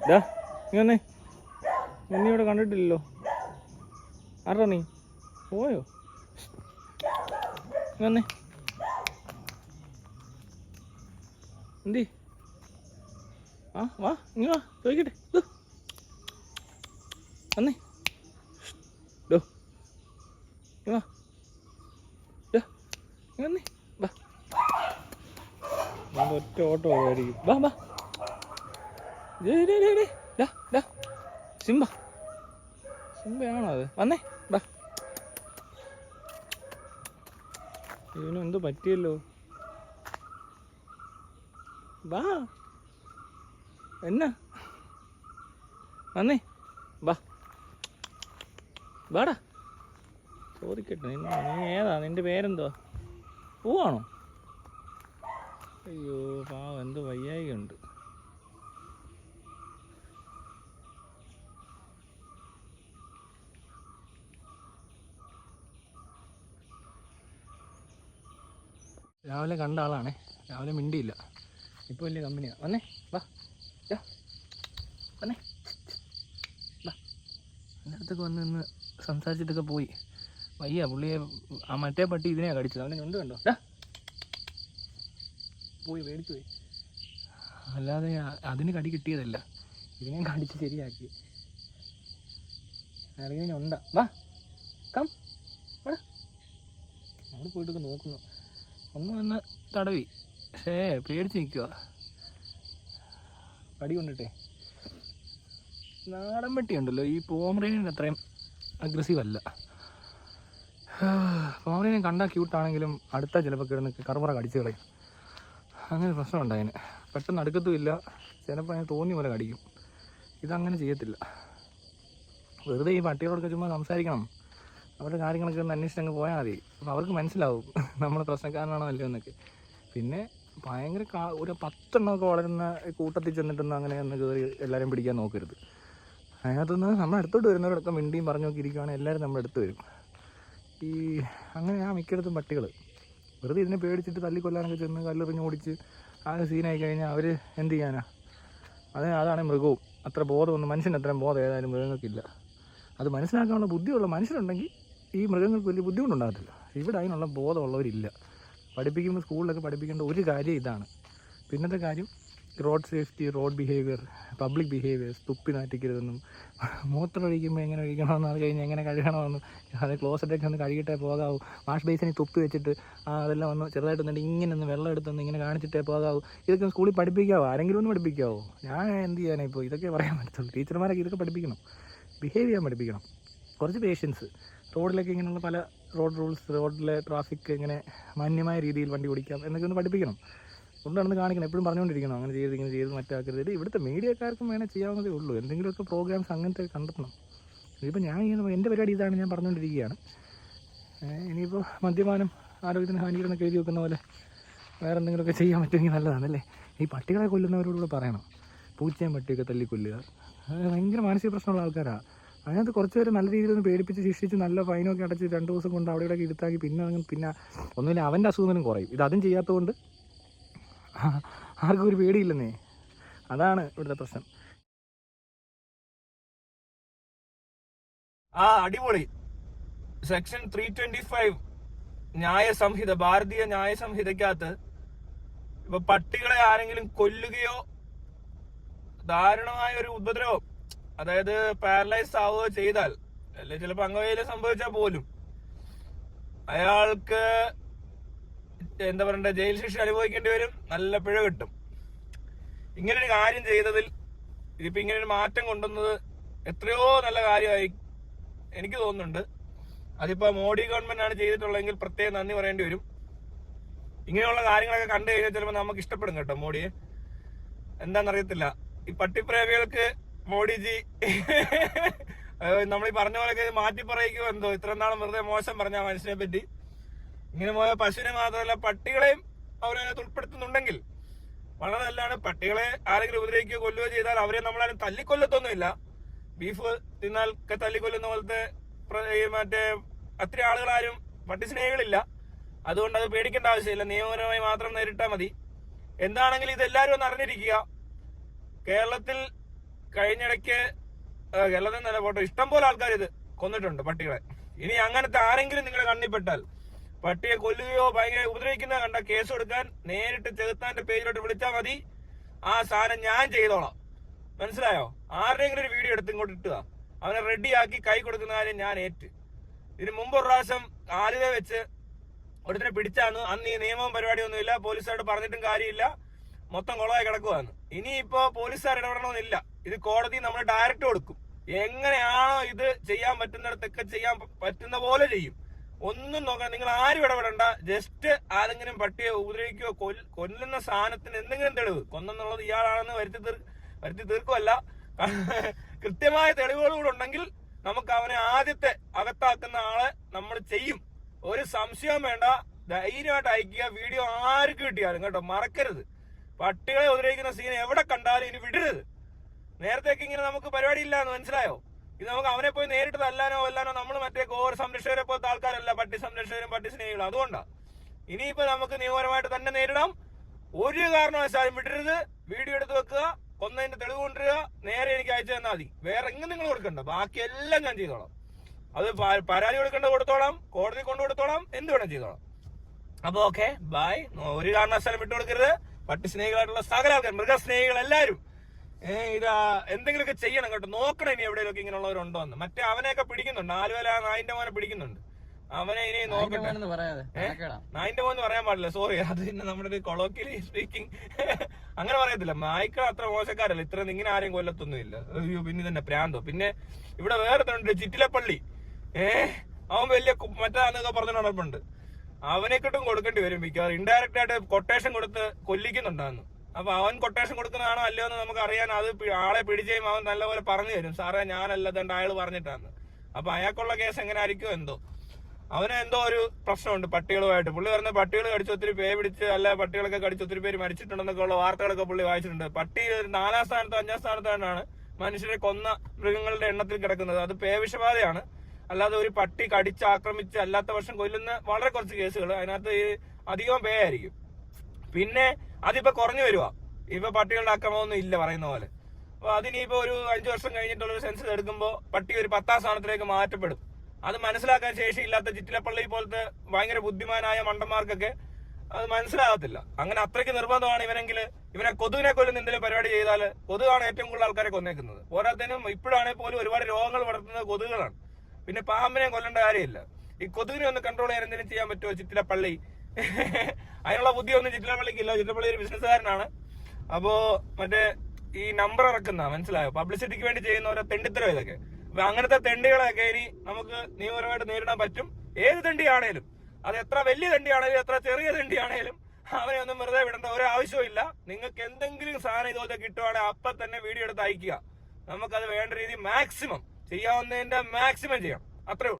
ഡാ നീ വന്നേ, നിന്നെ ഇവിടെ കണ്ടിട്ടില്ലല്ലോ. ആരാ നീ? പോയോ? നീ വന്നേ. എന്തി? ആ വാ, നീ വാ, ചോദിക്കട്ടെ. വന്നേ. ഡോ നീ വാ, നീ വന്നേ. വാ, ഞാൻ ഒറ്റ ഓട്ടോ ആയിരിക്കും. വാ വാ. സിംബ, സിംബയാണോ അത്? വന്നേ. വാ. ഇതിനും എന്തോ പറ്റിയല്ലോ. വാ, എന്നാ വന്നേ. വാ, വാടാ. ചോദിക്കട്ടെ, നീ ഏതാ? നിന്റെ പേരെന്തുവാ? പൂവാണോ? അയ്യോ പാവം, എന്തോ വയ്യായികയുണ്ട്. രാവിലെ കണ്ട ആളാണേ, രാവിലെ മിണ്ടിയില്ല, ഇപ്പോൾ വലിയ കമ്പനിയാണ്. വന്നേ. വാ, വന്നേ. വാ, എൻ്റെ അടുത്തൊക്കെ വന്ന് നിന്ന് സംസാരിച്ചിട്ടൊക്കെ പോയി. വയ്യ പുള്ളിയെ. ആ മറ്റേ പട്ടി ഇതിനെയാണ് കടിച്ചത്. അവനെ ഞൊണ്ട് കണ്ടോ? പോയി മേടിച്ചു പോയി. അല്ലാതെ അതിന് കടി കിട്ടിയതല്ല, ഇതിനെ കടിച്ച് ശരിയാക്കി. ഇറങ്ങി ഞൊണ്ട. വാ, കം. അവിടെ പോയിട്ടൊക്കെ നോക്കുന്നു. ഒന്ന് വന്ന് തടവി, പക്ഷേ പേടിച്ച് നിൽക്കുക, പടി കൊണ്ടിട്ടേ. നാടൻ പട്ടിയുണ്ടല്ലോ, ഈ പോമറേനിയൻ അത്രയും അഗ്രസീവ് അല്ല. പോമറേനിയൻ കണ്ടാൽ ക്യൂട്ടാണെങ്കിലും അടുത്ത ചിലപ്പോൾ കിടന്ന് കറുമുറ കടിച്ച് കളയും. അങ്ങനെ പ്രശ്നമുണ്ട് അതിന്. പെട്ടെന്ന് അടുക്കത്തുമില്ല, ചിലപ്പോൾ അതിന് തോന്നിയ പോലെ കടിക്കും. ഇതങ്ങനെ ചെയ്യത്തില്ല. വെറുതെ ഈ പട്ടികളോടൊക്കെ ചുമ്മാ സംസാരിക്കണം, അവരുടെ കാര്യങ്ങളൊക്കെ ഒന്ന് അന്വേഷിച്ച് അങ്ങ് പോയാൽ മതി. അപ്പോൾ അവർക്ക് മനസ്സിലാവും നമ്മൾ പ്രശ്നക്കാരനാണോ അല്ലയോ എന്നൊക്കെ. പിന്നെ ഭയങ്കര ഒരു 10 എണ്ണമൊക്കെ വളരുന്ന കൂട്ടത്തിൽ ചെന്നിട്ടൊന്നും അങ്ങനെ ഒന്ന് കയറി എല്ലാവരും പിടിക്കാൻ നോക്കരുത്. അതിനകത്തുനിന്ന് നമ്മുടെ അടുത്തോട്ട് വരുന്നവരൊക്കെ മിണ്ടിയും പറഞ്ഞു നോക്കി ഇരിക്കുകയാണെങ്കിൽ എല്ലാവരും നമ്മുടെ അടുത്ത് വരും. ഈ അങ്ങനെ ആ മിക്കയിടത്തും പട്ടികൾ വെറുതെ ഇതിനെ പേടിച്ചിട്ട് തല്ലിക്കൊല്ലാനൊക്കെ ചെന്ന് കല്ലെറിഞ്ഞ് ഓടിച്ച് ആകെ സീനായി കഴിഞ്ഞാൽ അവർ എന്ത് ചെയ്യാനാ? അതാണ് മൃഗവും. അത്ര ബോധമൊന്നും മനുഷ്യന് അത്രയും ബോധം ഏതായാലും മൃഗങ്ങൾക്കില്ല. അത് മനസ്സിലാക്കാനുള്ള ബുദ്ധിയുള്ള മനുഷ്യരുണ്ടെങ്കിൽ ഈ മൃഗങ്ങൾക്ക് വലിയ ബുദ്ധിമുട്ടുണ്ടാകത്തില്ല. ഇവിടെ അതിനുള്ള ബോധമുള്ളവരില്ല. പഠിപ്പിക്കുമ്പോൾ സ്കൂളിലൊക്കെ പഠിപ്പിക്കേണ്ട ഒരു കാര്യം ഇതാണ്. പിന്നത്തെ കാര്യം road safety, road behaviour, public behaviours. തുപ്പി നാറ്റിക്കരുതെന്നും, മൂത്രം ഒഴിക്കുമ്പോൾ എങ്ങനെ ഒഴിക്കണമെന്ന്, അത് കഴിഞ്ഞ് എങ്ങനെ കഴുകണമെന്നും, അത് ക്ലോസറ്റൊക്കെ ഒന്ന് കഴുകിയിട്ടേ പോകാവൂ. വാഷ് ബേസിനിൽ തുപ്പി വെച്ചിട്ട് അതെല്ലാം ഒന്ന് ചെറുതായിട്ട് വന്നിട്ട് ഇങ്ങനെ ഒന്ന് വെള്ളം എടുത്തൊന്ന് ഇങ്ങനെ കാണിച്ചിട്ടേ പോകാവൂ. ഇതൊക്കെ സ്കൂളിൽ പഠിപ്പിക്കാവോ? ആരെങ്കിലും ഒന്ന് പഠിപ്പിക്കാവോ? ഞാൻ എന്ത് ചെയ്യാനാണ് ഇപ്പോൾ? ഇതൊക്കെ പറയാൻ പറ്റത്തുള്ളൂ. ടീച്ചർമാരൊക്കെ ഇതൊക്കെ പഠിപ്പിക്കണം, ബിഹേവ് ചെയ്യാൻ പഠിപ്പിക്കണം. കുറച്ച് പേഷ്യൻസ്. റോഡിലൊക്കെ ഇങ്ങനെയുള്ള പല റോഡ് റൂൾസ്, റോഡിലെ ട്രാഫിക് എങ്ങനെ മാന്യമായ രീതിയിൽ വണ്ടി ഓടിക്കാം എന്നൊക്കെ ഒന്ന് പഠിപ്പിക്കണം. കൊണ്ട് നടന്ന് കാണിക്കണം. എപ്പോഴും പറഞ്ഞുകൊണ്ടിരിക്കണം അങ്ങനെ ചെയ്ത് ഇങ്ങനെ ചെയ്ത് മറ്റാക്കരുത്. ഇവിടുത്തെ മീഡിയക്കാർക്കും വേണേൽ ചെയ്യാവുന്നതേ ഉള്ളൂ. എന്തെങ്കിലുമൊക്കെ പ്രോഗ്രാംസ് അങ്ങനത്തെ കണ്ടെത്തണം. ഇതിപ്പോൾ ഞാൻ ഇങ്ങനെ എൻ്റെ പരിപാടി ഇതാണ്, ഞാൻ പറഞ്ഞുകൊണ്ടിരിക്കുകയാണ്. ഇനിയിപ്പോൾ മദ്യപാനം ആരോഗ്യത്തിന് ഹാനികരെന്നൊക്കെ എഴുതി വെക്കുന്ന പോലെ വേറെ എന്തെങ്കിലുമൊക്കെ ചെയ്യാൻ പറ്റുമെങ്കിൽ നല്ലതാണല്ലേ. ഈ പട്ടികളെ കൊല്ലുന്നവരോടുകൂടെ പറയണം, പൂച്ചയും പട്ടിയൊക്കെ തല്ലിക്കൊല്ലുക. ഭയങ്കര മാനസിക പ്രശ്നമുള്ള ആൾക്കാരാണ്. അതിനകത്ത് കുറച്ച് പേര് നല്ല രീതിയിൽ ഒന്ന് പേടിപ്പിച്ച് ശിക്ഷിച്ച് നല്ല ഫൈനൊക്കെ അടച്ച് 2 ദിവസം കൊണ്ട് അവിടെ ഇവിടെയൊക്കെ ഇരുത്താക്കി പിന്നെ ഒന്നുമില്ല അവൻ്റെ അസുഖങ്ങളും കുറയും. ഇതും ചെയ്യാത്തതുകൊണ്ട് ആർക്കും ഒരു പേടിയില്ലെന്നേ. അതാണ് ഇവിടുത്തെ പ്രശ്നം. അടിപൊളി. സെക്ഷൻ 325 ന്യായ സംഹിത, ഭാരതീയ ന്യായ സംഹിതയ്ക്കകത്ത് ഇപ്പൊ പട്ടികളെ ആരെങ്കിലും കൊല്ലുകയോ ദാരുണമായ ഒരു ഉപദ്രവം, അതായത് പാരലൈസ് ആവുകയോ ചെയ്താൽ, അല്ലെ ചിലപ്പോൾ അംഗവൈകല്യം സംഭവിച്ചാൽ പോലും അയാൾക്ക് എന്താ പറയണ്ട, ജയിൽ ശിക്ഷ അനുഭവിക്കേണ്ടി വരും, നല്ല പിഴ കിട്ടും. ഇങ്ങനൊരു കാര്യം ചെയ്തതിൽ ഇതിപ്പോ ഇങ്ങനൊരു മാറ്റം കൊണ്ടുവന്നത് എത്രയോ നല്ല കാര്യമായി എനിക്ക് തോന്നുന്നുണ്ട്. അതിപ്പോ മോഡി ഗവൺമെന്റ് ആണ് ചെയ്തിട്ടുള്ളതെങ്കിൽ പ്രത്യേകം നന്ദി പറയേണ്ടി വരും. ഇങ്ങനെയുള്ള കാര്യങ്ങളൊക്കെ കണ്ടു കഴിഞ്ഞാൽ ചിലപ്പോൾ നമുക്ക് ഇഷ്ടപ്പെടും കേട്ടോ മോഡിയെ. എന്താണെന്നറിയത്തില്ല, ഈ പട്ടിപ്രേമികൾക്ക് മോഡിജി നമ്മൾ ഈ പറഞ്ഞ പോലെയൊക്കെ മാറ്റി പറയിക്കുമോ എന്തോ. ഇത്ര നാളും വെറുതെ മോശം പറഞ്ഞ മനുഷ്യനെ പറ്റി. ഇങ്ങനെ പോയ പശുവിനെ മാത്രമല്ല പട്ടികളെയും അവരതിനകത്ത് ഉൾപ്പെടുത്തുന്നുണ്ടെങ്കിൽ വളരെ നല്ലതാണ്. പട്ടികളെ ആരെങ്കിലും ഉപദ്രവിക്കുകയോ കൊല്ലുകയോ ചെയ്താൽ അവരെ നമ്മളാരും തല്ലിക്കൊല്ലത്തൊന്നുമില്ല. ബീഫ് തിന്നാൽ തല്ലിക്കൊല്ലുന്ന പോലത്തെ മറ്റേ അത്ര ആളുകളാരും പട്ടി സ്നേഹികളില്ല. അതുകൊണ്ട് അത് പേടിക്കേണ്ട ആവശ്യമില്ല, നിയമപരമായി മാത്രം നേരിട്ടാൽ മതി. എന്താണെങ്കിലും ഇതെല്ലാവരും ഒന്ന് അറിഞ്ഞിരിക്കുക. കേരളത്തിൽ കഴിഞ്ഞിടയ്ക്ക് കേരളത്തിൽ നല്ല ഫോട്ടോ ഇഷ്ടം പോലെ ആൾക്കാർ ഇത് കൊന്നിട്ടുണ്ട് പട്ടികളെ. ഇനി അങ്ങനത്തെ ആരെങ്കിലും നിങ്ങളുടെ കണ്ണിപ്പെട്ടാൽ പട്ടിയെ കൊല്ലുകയോ ഭയങ്കര ഉപദ്രവിക്കുന്ന കണ്ട കേസ് കൊടുക്കാൻ നേരിട്ട് ചെകുത്താന്റെ പേജിലോട്ട് വിളിച്ചാൽ മതി. ആ സാധനം ഞാൻ ചെയ്തോളാം. മനസ്സിലായോ? ആരുടെയെങ്കിലും ഒരു വീഡിയോ എടുത്ത് ഇങ്ങോട്ട് ഇട്ടുക, അവനെ റെഡിയാക്കി കൈ കൊടുക്കുന്ന കാര്യം ഞാൻ ഏറ്റ്. ഇതിന് മുമ്പ് ഒരു പ്രാവശ്യം ആലുവ വെച്ച് ഒരുത്തിനെ പിടിച്ചാന്ന്. അന്ന് ഈ നിയമവും പരിപാടിയൊന്നുമില്ല, പോലീസുകാരോട് പറഞ്ഞിട്ടും കാര്യമില്ല, മൊത്തം കുളമായി കിടക്കുവാന്ന്. ഇനിയിപ്പോ പോലീസുകാർ ഇടപെടണമെന്നില്ല, ഇത് കോടതി നമ്മൾ ഡയറക്റ്റ് കൊടുക്കും. എങ്ങനെയാണോ ഇത് ചെയ്യാൻ പറ്റുന്നിടത്തൊക്കെ ചെയ്യാൻ പറ്റുന്ന പോലെ ചെയ്യും. ഒന്നും നോക്കാൻ നിങ്ങൾ ആരും ഇടപെടണ്ട. ജസ്റ്റ് ആരെങ്കിലും പട്ടിയെ ഉപദ്രവിക്കുകയോ കൊല്ലുന്ന സാധനത്തിന് എന്തെങ്കിലും തെളിവ്, കൊന്നെന്നുള്ളത് ഇയാളാണെന്ന് വരുത്തി തീർക്കുമല്ല, കൃത്യമായ തെളിവുകളൂടെ ഉണ്ടെങ്കിൽ നമുക്ക് അവനെ ആദ്യത്തെ അകത്താക്കുന്ന ആളെ നമ്മൾ ചെയ്യും. ഒരു സംശയവും വേണ്ട, ധൈര്യമായിട്ട് അയക്കുക. വീഡിയോ ആർക്ക് കിട്ടിയാലും കേട്ടോ, മറക്കരുത്. പട്ടികളെ ഉപദ്രവിക്കുന്ന സീൻ എവിടെ കണ്ടാലും ഇനി വിടരുത്. നേരത്തേക്ക് ഇങ്ങനെ നമുക്ക് പരിപാടി ഇല്ല എന്ന് മനസ്സിലായോ? ഇത് നമുക്ക് അവനെ പോയി നേരിട്ട് തല്ലാനോ നമ്മൾ മറ്റേ ഗോർ സംരക്ഷകരെ പോലത്തെ ആൾക്കാരല്ല, പട്ടി സംരക്ഷകരും പട്ടി സ്നേഹികളും. അതുകൊണ്ടാണ് ഇനിയിപ്പോ നമുക്ക് നിയമപരമായിട്ട് തന്നെ നേരിടാം. ഒരു കാരണവശാലും വിടരുത്. വീഡിയോ എടുത്ത് വെക്കുക, കൊന്നതിന്റെ തെളിവ് കൊണ്ടുവരിക, നേരെ എനിക്ക് അയച്ചു തന്നാൽ മതി. വേറെ എങ്ങനെ നിങ്ങൾ കൊടുക്കണ്ട, ബാക്കിയെല്ലാം ഞാൻ ചെയ്തോളാം. അത് പരാതി കൊടുത്തോളാം, കോടതി കൊണ്ടു കൊടുത്തോളാം, എന്ത് വേണം ചെയ്തോളാം. അപ്പൊ ഓക്കെ, ബൈ. ഒരു കാരണവശാലും വിട്ടുകൊടുക്കരുത്. പട്ടി സ്നേഹികളായിട്ടുള്ള സകല ആൾക്കാർ, മൃഗസ്നേഹികൾ എല്ലാവരും ഇത് എന്തെങ്കിലുമൊക്കെ ചെയ്യണം കേട്ടോ. നോക്കണം ഇനി എവിടെയൊക്കെ ഇങ്ങനെയുള്ളവരുണ്ടോ എന്ന്. മറ്റേ അവനെയൊക്കെ പിടിക്കുന്നുണ്ട്, ആലുവല നായിന്റെ മോനെ പിടിക്കുന്നുണ്ട്. അവനെ ഇനി നോക്കട്ടെ. നായിന്റെ മോൻ പറയാൻ പാടില്ല, സോറി. അത് പിന്നെ നമ്മുടെ ഒരു കൊളോക്കിയലി സ്പീക്കിംഗ് അങ്ങനെ പറയത്തില്ല. നായ്ക്കൾ അത്ര മോശക്കാരല്ല, ഇത്ര ഇങ്ങനെ ആരെയും കൊല്ലത്തൊന്നുമില്ല. അയ്യോ, പിന്നെ തന്നെ പ്രാന്തോ. പിന്നെ ഇവിടെ വേറെ ചിറ്റിലപ്പള്ളി, അവൻ വലിയ മറ്റാന്നൊക്കെ പറഞ്ഞു നടപ്പുണ്ട്. അവനെക്കിട്ടും കൊടുക്കേണ്ടി വരും മിക്കവാറും. ഇൻഡയറക്റ്റ് ആയിട്ട് കൊട്ടേഷൻ കൊടുത്ത് കൊല്ലിക്കുന്നുണ്ടാന്ന്. അപ്പൊ അവൻ കൊട്ടേഷൻ കൊടുക്കുന്നതാണോ അല്ലയോ എന്ന് നമുക്ക് അറിയാൻ, അത് ആളെ പിടിച്ചും അവൻ നല്ലപോലെ പറഞ്ഞു തരും. സാറേ ഞാനല്ല, തണ്ട് അയാൾ പറഞ്ഞിട്ടാന്ന്. അപ്പൊ അയാൾക്കുള്ള കേസ് എങ്ങനെ ആയിരിക്കും എന്തോ. അവന് എന്തോ ഒരു പ്രശ്നമുണ്ട് പട്ടികളുമായിട്ട്. പുള്ളി പറഞ്ഞ പട്ടികൾ കടിച്ച് ഒത്തിരി പിടിച്ച്, അല്ല പട്ടികളൊക്കെ കടിച്ച് ഒത്തിരി പേര് മരിച്ചിട്ടുണ്ടെന്നൊക്കെ ഉള്ള വാർത്തകളൊക്കെ പുള്ളി വായിച്ചിട്ടുണ്ട്. പട്ടി 4ാം സ്ഥാനത്തോ 5ാം സ്ഥാനത്താണ് മനുഷ്യരെ കൊന്ന മൃഗങ്ങളുടെ എണ്ണത്തിൽ കിടക്കുന്നത്. അത് വിഷബാധയാണ്. അല്ലാതെ ഒരു പട്ടി കടിച്ച് ആക്രമിച്ച് അല്ലാത്ത വർഷം കൊല്ലുന്ന വളരെ കുറച്ച് കേസുകൾ. അതിനകത്ത് അധികം ആയിരിക്കും. പിന്നെ അതിപ്പോ കുറഞ്ഞു വരുവാ. ഇപ്പൊ പട്ടികളുടെ ആക്രമണമൊന്നും ഇല്ല പറയുന്ന പോലെ. അപ്പൊ അതിനിപ്പോ ഒരു 5 വർഷം കഴിഞ്ഞിട്ടുള്ള ഒരു സെൻസസ് എടുക്കുമ്പോൾ പട്ടി ഒരു 10ാം സ്ഥാനത്തിലേക്ക് മാറ്റപ്പെടും. അത് മനസ്സിലാക്കാൻ ശേഷിയില്ലാത്ത ചിറ്റിലപ്പള്ളി പോലത്തെ ഭയങ്കര ബുദ്ധിമാനായ മണ്ടന്മാർക്കൊക്കെ അത് മനസ്സിലാകത്തില്ല. അങ്ങനെ അത്രയ്ക്ക് നിർബന്ധമാണ് ഇവനെങ്കിൽ ഇവനെ കൊതുകിനെ കൊല്ലുന്ന എന്തെങ്കിലും പരിപാടി ചെയ്താൽ, കൊതുകാണ് ഏറ്റവും കൂടുതൽ ആൾക്കാരെ കൊന്നേക്കുന്നത്. പോരാത്തതിനും ഇപ്പോഴാണെങ്കിൽ പോലും ഒരുപാട് രോഗങ്ങൾ വളർത്തുന്നത് കൊതുകുകളാണ്. പിന്നെ പാമ്പിനെ കൊല്ലേണ്ട കാര്യമില്ല. ഈ കൊതുകിനെ ഒന്ന് കൺട്രോൾ ചെയ്യാൻ എന്തെങ്കിലും ചെയ്യാൻ പറ്റുമോ ചിറ്റിലപ്പള്ളി? അതിനുള്ള ബുദ്ധിയൊന്നും ചിറ്റിലപ്പള്ളിക്കില്ല. ചിറ്റിലപ്പള്ളി ഒരു ബിസിനസ്സുകാരനാണ്. അപ്പോ മറ്റേ ഈ നമ്പർ ഇറക്കുന്ന, മനസ്സിലായോ, പബ്ലിസിറ്റിക്ക് വേണ്ടി ചെയ്യുന്ന ഓരോ തെണ്ടിത്തരം ഇതൊക്കെ. അപ്പൊ അങ്ങനത്തെ തെണ്ടികളൊക്കെ ഇനി നമുക്ക് നിയമപരമായിട്ട് നേരിടാൻ പറ്റും. ഏത് തെണ്ടിയാണേലും, അത് എത്ര വലിയ തെണ്ടിയാണേലും എത്ര ചെറിയ തെണ്ടിയാണേലും അവനെ ഒന്നും വെറുതെ വിടേണ്ട ഒരു ആവശ്യമില്ല. നിങ്ങൾക്ക് എന്തെങ്കിലും സാധനം ഇതുപോലെ കിട്ടുവാണെങ്കിൽ അപ്പൊ തന്നെ വീഡിയോ എടുത്ത് അയക്കുക. നമുക്കത് വേണ്ട രീതി മാക്സിമം ചെയ്യാവുന്നതിന്റെ മാക്സിമം ചെയ്യാം. അത്രേ ഉള്ളൂ.